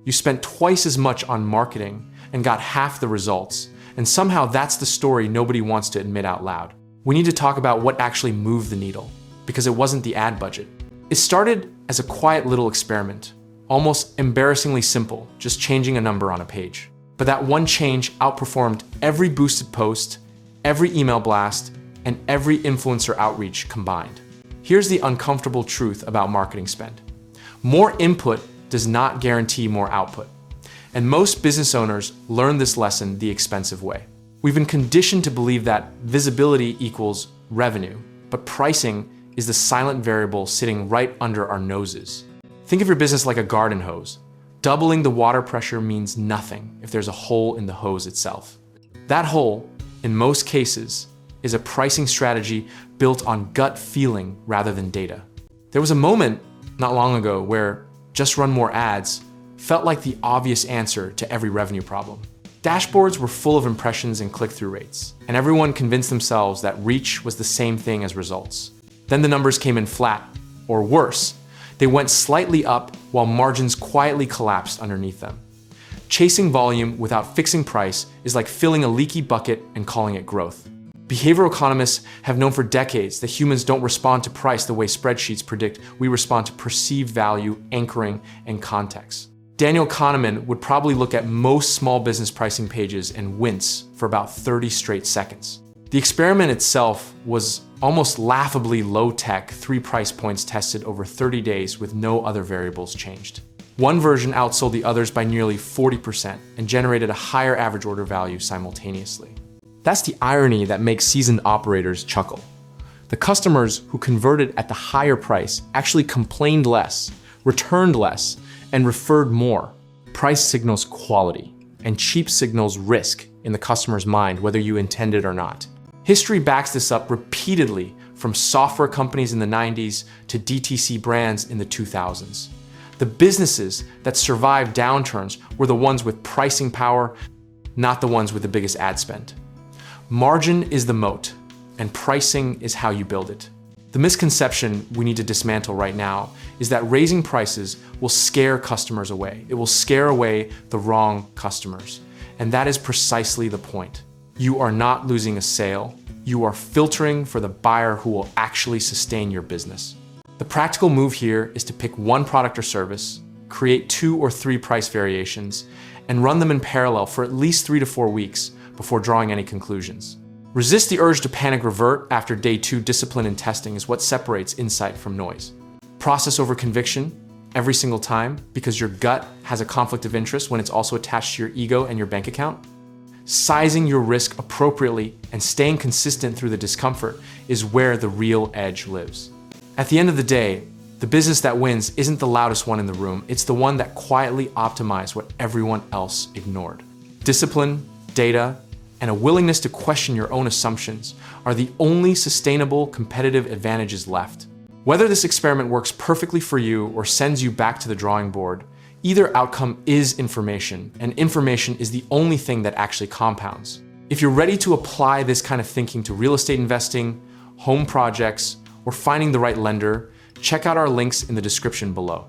You spent twice as much on marketing and got half the results, and somehow that's the story nobody wants to admit out loud. We need to talk about what actually moved the needle, because it wasn't the ad budget. It started as a quiet little experiment, almost embarrassingly simple, just changing a number on a page. But that one change outperformed every boosted post, every email blast, and every influencer outreach combined. Here's the uncomfortable truth about marketing spend. More input does not guarantee more output. And most business owners learn this lesson the expensive way. We've been conditioned to believe that visibility equals revenue, but pricing is the silent variable sitting right under our noses. Think of your business like a garden hose. Doubling the water pressure means nothing if there's a hole in the hose itself. That hole, in most cases, is a pricing strategy built on gut feeling rather than data. There was a moment not long ago where just run more ads felt like the obvious answer to every revenue problem. Dashboards were full of impressions and click-through rates, and everyone convinced themselves that reach was the same thing as results. Then the numbers came in flat, or worse, they went slightly up while margins quietly collapsed underneath them. Chasing volume without fixing price is like filling a leaky bucket and calling it growth. Behavioral economists have known for decades that humans don't respond to price the way spreadsheets predict. We respond to perceived value, anchoring, and context. Daniel Kahneman would probably look at most small business pricing pages and wince for about 30 straight seconds. The experiment itself was almost laughably low-tech, 3 price points tested over 30 days with no other variables changed. One version outsold the others by nearly 40% and generated a higher average order value simultaneously. That's the irony that makes seasoned operators chuckle. The customers who converted at the higher price actually complained less, returned less, and referred more. Price signals quality, and cheap signals risk in the customer's mind, whether you intend it or not. History backs this up repeatedly, from software companies in the 90s to DTC brands in the 2000s. The businesses that survived downturns were the ones with pricing power, not the ones with the biggest ad spend. Margin is the moat, and pricing is how you build it. The misconception we need to dismantle right now is that raising prices will scare customers away. It will scare away the wrong customers. And that is precisely the point. You are not losing a sale. You are filtering for the buyer who will actually sustain your business. The practical move here is to pick one product or service, create 2 or 3 price variations, and run them in parallel for at least 3 to 4 weeks before drawing any conclusions. Resist the urge to panic revert after day 2 discipline and testing is what separates insight from noise. Process over conviction every single time because your gut has a conflict of interest when it's also attached to your ego and your bank account. Sizing your risk appropriately and staying consistent through the discomfort is where the real edge lives. At the end of the day, the business that wins isn't the loudest one in the room, it's the one that quietly optimized what everyone else ignored. Discipline, data, and a willingness to question your own assumptions are the only sustainable competitive advantages left. Whether this experiment works perfectly for you or sends you back to the drawing board, either outcome is information, and information is the only thing that actually compounds. If you're ready to apply this kind of thinking to real estate investing, home projects, or finding the right lender, check out our links in the description below.